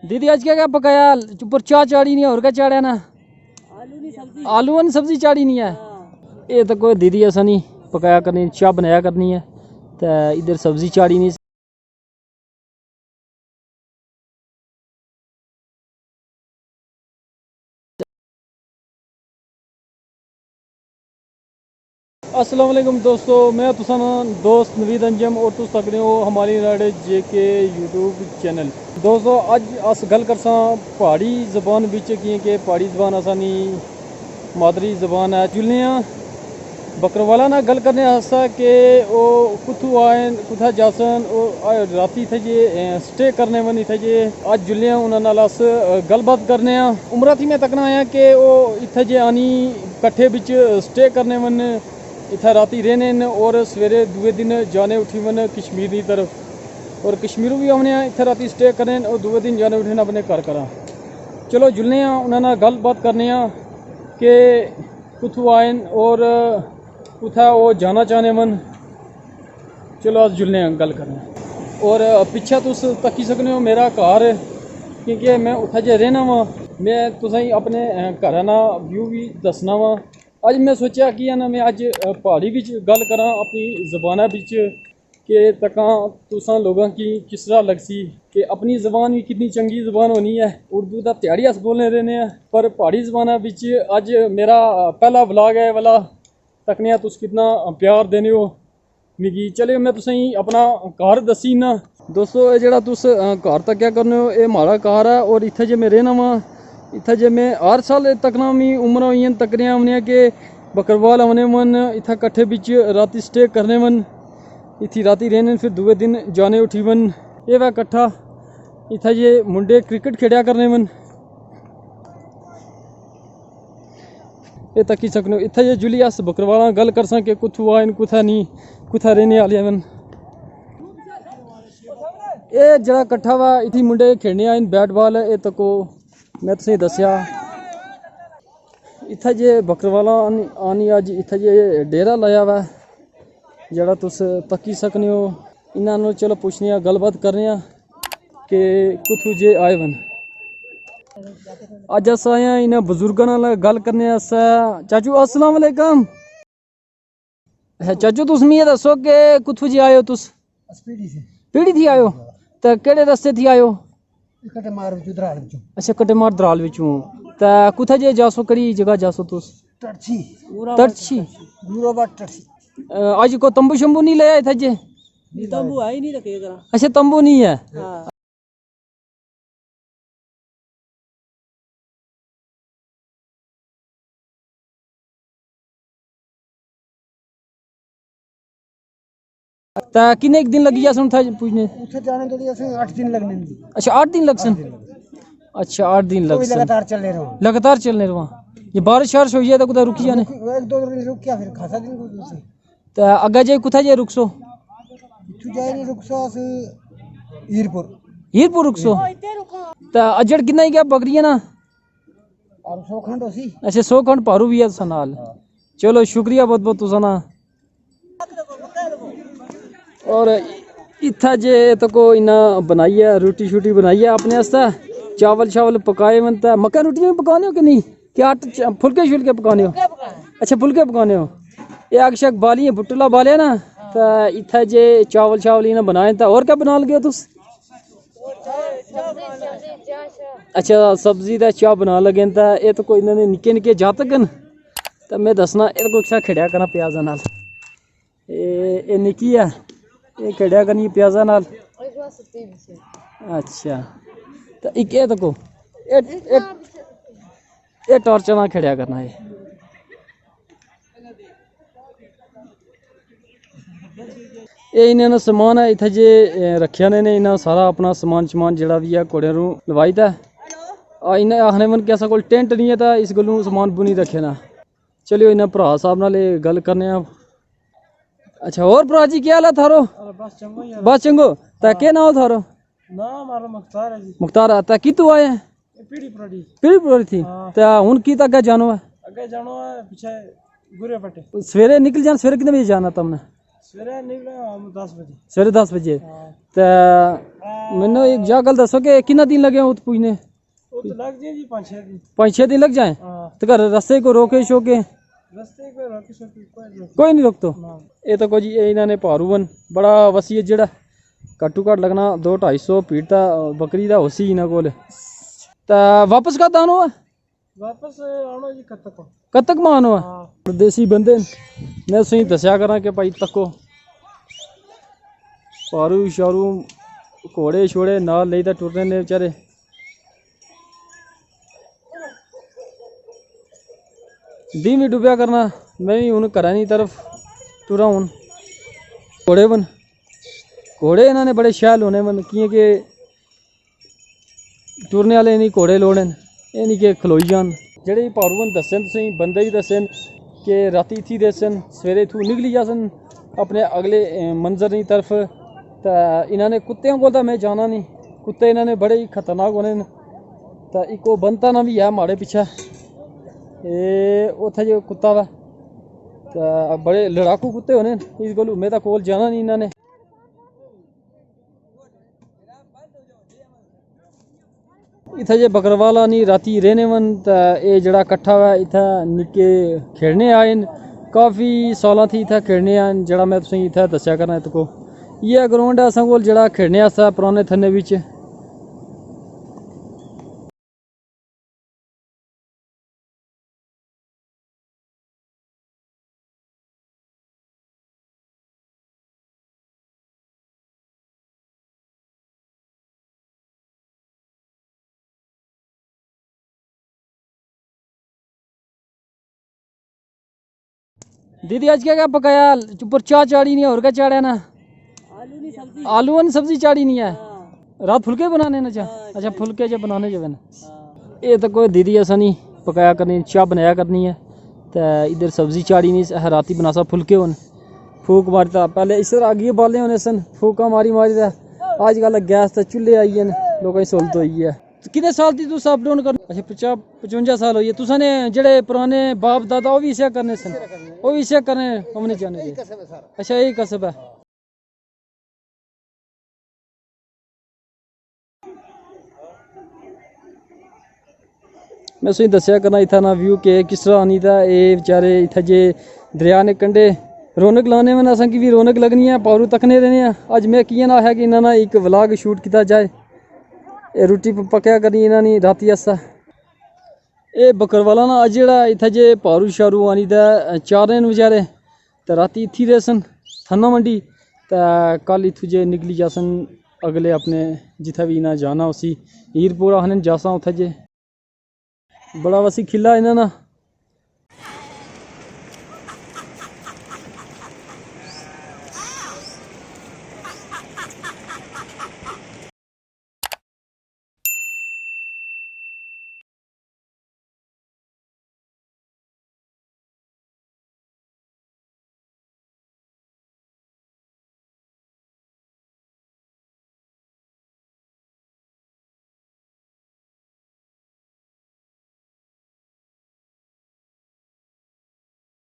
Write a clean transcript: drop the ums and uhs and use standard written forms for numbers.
दीदी आज क्या क्या पकाया? ऊपर चाह चाड़ी नहीं है और क्या चाड़ा ना? आलू वाली सब्जी चाड़ी नहीं है। ये तो कोई दीदी ऐसा नहीं पकाया करनी, चाह बनाया करनी है तो इधर सब्जी चाड़ी नहीं। अस्सलाम वालेकुम दोस्तों, मैं तुसा दोस्त नवीद अंजम और तुस तक हो हमारी राडे जेके यूट्यूब चैनल। दोस्तों अज अस गल करसा पहाड़ी जबान बिच कि पहाड़ी जबान असानी मादरी जबान है। जुलियाँ बकरवाला ना गल करने आसा कि वो कुथू आए कुथा जासन और राती थे जे स्टे करने वन इथे जे आज जुलियाँ उन्होंने अस गलबात करने उम्र थी मैं तकना आया कि वो इथे जे आनी कट्ठे बिच स्टे करने वन इतना राती रहने और सवेरे दूए दिन जाने उठी मन कश्मीर की तरफ और कश्मीरों भी आने इतना राती स्टे करें और दूए दिन जाने उठे अपने घर करा। चलो जुलने उन्होंने गलबात करने कि कुथू आए और कुथा वो जाना चाहने मन। चलो अस जुलने गल करने और पिछा तुस तकी सकने हो मेरा घर क्योंकि मैं उत्थे जे रहना वा। मैं तुसें अपने घर ना व्यू भी दसना वा। अज मैं सोचा कि है ना मैं अज पहाड़ी बिच गल करा अपनी जबाना बिच कि तक तुसा लोगों की किस तरह लगसी कि अपनी जबान भी कितनी चंगी जबान होनी है। उर्दू का त्याड़ी अस बोलने रहने पर पहाड़ी जबाना बिच अज मेरा पहला व्लॉग है वाला तकने तुस कितना प्यार देने हो मिगी। चलो मैं तुसें अपना घर दसी ना। दोस्तों ये जेड़ा तुस घर तक क्या करने हो ये हमारा घर है और इत्थे जे मैं रहना वा। इत्थे जे मैं हर साल तकना मी उम्र हुई तकने हमने कि बकरवाल आने मन इत्थे कट्ठे बिच राती स्टे करने मन इत्थी राती रहने फिर दूए दिन जाने उठी मन। ये वह कट्ठा इत्थे जे मुंडे क्रिकेट खेड़ा करने मन ये तकी सकने। इत्थे जे जुली अस बकरवाल गल कर सके कुथू आए कुथा नहीं कुथा रहने आले मन। ये जरा कट्ठा वा इत्थी मुंडे खेड़ने आए बैट बॉल ये तको मैं तुसें दसिया। इत्थे जे बकरवाला आनी अज इत्थे जे डेरा लाया वा जरा तुस तकी सकने हो। इन्होंने चलो पूछने गलबात करने कि कुथू जे आए वन। अज अस आए इन बजुर्गों नाल गल करने। चाचू अस्सलाम वालेकुम। चाचू तुस मिगी दसो कि कुथू जे आए हो तुस? पीढ़ी थी आयो तो केड़े रस्ते थी आयो? अच्छा कटेमार दराल विचों ता कुथा जे जासो कड़ी जगह जासो तुस? तरछी आज को तंबू शंबू नहीं ले आए थे जे? तंबू है ही नहीं रखे जरा। अच्छा तंबू नहीं है। हाँ। ता कितने दिन लगी जासन था पूछने? उठे जाने के लिए 8 दिन लगने। अच्छा 8 दिन लग सन। अच्छा 8 दिन लग सन। लगातार चलने रहो। लगातार चलने रहो। ये बारिश वारिश हुई है तो कुछ रुकी जाने? एक दो दिन रुक गया फिर खासा दिन रुक। तो अगे जे कुथा जे रुकसो? तू जाए नहीं रुकसो अस हीरपुर। हीरपुर रुकसो। तो अजड़ कितना ही क्या बकरी है ना? और 100 खंड होसी। अच्छा 100 खंड पारू भी है सनाल। चलो शुक्रिया बहुत बहुत तुसा ना। और इत्था जे तो को इना बनाई है रोटी शूटी बनाई है अपने आस्ते चावल शावल पकाए मनता मक्का रोटी भी पकाने हो कि नहीं क्या फुलके शुलके पकाने हो? अच्छा फुलके पकाने हो। ये अग शक बाली भुट्टला बाले ना तो इत्थे जे चावल शावल इन्हें बनाए था और क्या बना लगे तुस? अच्छा सब्जी दा चाह बना लगे तो ये तो कोई इन्होंने निके निके जातक न तो मैं दसना ये को खिड़िया करना प्याजा नाल। ये निकी है ये खिड़िया करनी प्याजा नाल। अच्छा तो एक ये तको ये टॉर्चर ना खिड़िया करना है। ये इन्हें समान है इत्थे जे रखिया ने इन्हें सारा अपना समान शमान जड़ा भी है घोड़े लवाई दा। इन्हें आखने मन कि असा कोल टेंट नहीं है तो इस गलों समान बुनी रखे ना। चलियो इन्हें भरा साहब नाल गल करने। अच्छा और भरा जी क्या हाल है थारो? बस चंगो ता के नाम थारो? नाम मारो मुख्तार है जी। मुख्तार ता कितु आए हैं? पीड़ी पड़ी थी ता हुन की तक जानो है? आगे जानो है पीछे गुरे पट्टे। सवेरे निकल जाना। सवेरे कितने बजे जाना तुमने? ਸਵੇਰੇ ਨਿਕਲਿਆ 10 ਵਜੇ। ਸਵੇਰੇ 10 ਵਜੇ ਤੇ ਮੈਨੂੰ ਇੱਕ ਜਾ ਗੱਲ ਦੱਸੋ ਕਿ ਕਿੰਨਾ ਦਿਨ लगे उत पुजने? ਉਹ ਤਾਂ ਲੱਗ ਜੇ ਜੀ 5-6 ਦਿਨ। 5-6 दिन लग जाए? हाँ तो घर रास्ते को रोके शोके ਰਸਤੇ ਕੋਈ ਰੋਕ ਸਕੀ ਕੋਈ कोई नहीं रोकतो? ਨਾ। ਇਹ ਤਾਂ ਕੁਝ ਇਹਨਾਂ ਨੇ ਭਾਰੂਵਨ ਬੜਾ ਵਸੀਅਤ ਜਿਹੜਾ ਘੱਟੋ ਘੱਟ ਲੱਗਣਾ 2-250 ਪੀੜ ਤਾਂ ਬੱਕਰੀ ਦਾ ਹੋਸੀ ਇਹਨਾਂ ਕੋਲ। ਤਾਂ ਵਾਪਸ ਕਦ ਆਉਣਾ ਵਾ? ਵਾਪਸ ਆਉਣਾ ਜੀ ਕਦ ਤੱਕ ਮਾਨ ਵਾ? ਹਾਂ ਪਰਦੇਸੀ ਬੰਦੇ ਮੈਂ ਤੁਸੀਂ ਦੱਸਿਆ ਕਰਾਂ ਕਿ ਭਾਈ ਤੱਕੋ ਪਾਰੂ ਸ਼ਾਰੂ ਘੋੜੇ ਛੋੜੇ ਨਾਲ ਲਈ ਤਾਂ ਟੁਰਨੇ ਨੇ ਵਿਚਾਰੇ। दी भी डुबिया करना मैं भी हूँ घर की तरफ टुरा हूँ। घोड़े बन घोड़े इन्होंने बड़े शैल होने बन कि टुरने वाले नहीं घोड़े लोड़े ये नहीं कि खलोई जान। जेह्ड़े भारूवन दस्से तुसें बंदे भी दस्से कि राती इत्थी दे सन सवेरे इत्थूं निकली जासन अपने अगले मंजर की तरफ। तो इन्होंने कुत्तियां कोल मैं जाना नहीं, कुत्ते इन्होंने बड़े ही खतरनाक होने। तो एक वो बनता ना भी है माड़े पिछे उत्थे जो कुत्ता वा तो बड़े लड़ाकू कुत्ते होने इस कोल मैं तो कोल जाना नहीं इन्होंने। इत्थे जे बकरवाला नहीं राती रहने वन तो ये जड़ा कट्ठा वा इत्थे निक्के खेड़ने आए न काफ़ी सालों थी इत्थे खेड़ने आए जड़ा मैं तुसें इत्थे दस्सिया करना इत्त को ये ग्राउंड है असां कोल जड़ा खेड़ने आस्तै पुराने थन्ने बिच। दीदी आज क्या क्या पकाया? ऊपर चाय चाड़ी नहीं है और क्या चाड़ा ना? आलू नहीं सब्जी। आलू वाली सब्जी चाड़ी नहीं है? रात फुलके बनाने ना चा? अच्छा फुलके जो बनाने जो ना ये तो कोई दीदी ऐसा नहीं पकाया करनी चाय बनाया करनी है तो इधर सब्जी चाड़ी नहीं रात ही बना सा फुलके होन फूक मारता पहले इस तरह आगे बाले होने सन फूका मारी मारी था अजकल गैस तो चूल्हे आई है लोगों की सहूलत हुई है। कितने साल थी तुस अप डाउन कर? अच्छा 55 साल हुई है तुसाने जेड़े पुराने बाप दादा वो भी इसे करने सन वो भी इसे करने हमने जाने अच्छा यही कसब है। मैं तुसें दस्सिया करना इत्थै ना व्यू के किस तरह आनी था ये बेचारे इत्थै जे दरिया ने कंढे रौनक लाने में असें की भी रौनक लगनी है पारू तकने रहने अज मैं कियां ना है कि इन्होंने ना एक व्लॉग शूट किया जाए ये रुट्टी पक्या करनी इन्होंने राती आस्ता ये बकरवाला ना अज जेड़ा इत्थै जे पारू शारू आनी दा चारे न बेचारे तो राती इत्थी रहे सन थन्ना मंडी तो कल इत्थू जे निकली जासन अगले अपने जिथे भी इन्हें जाना उसी हीरपुर आखने जासा उत्थे जे बड़ा वसी खिला इन्हें ना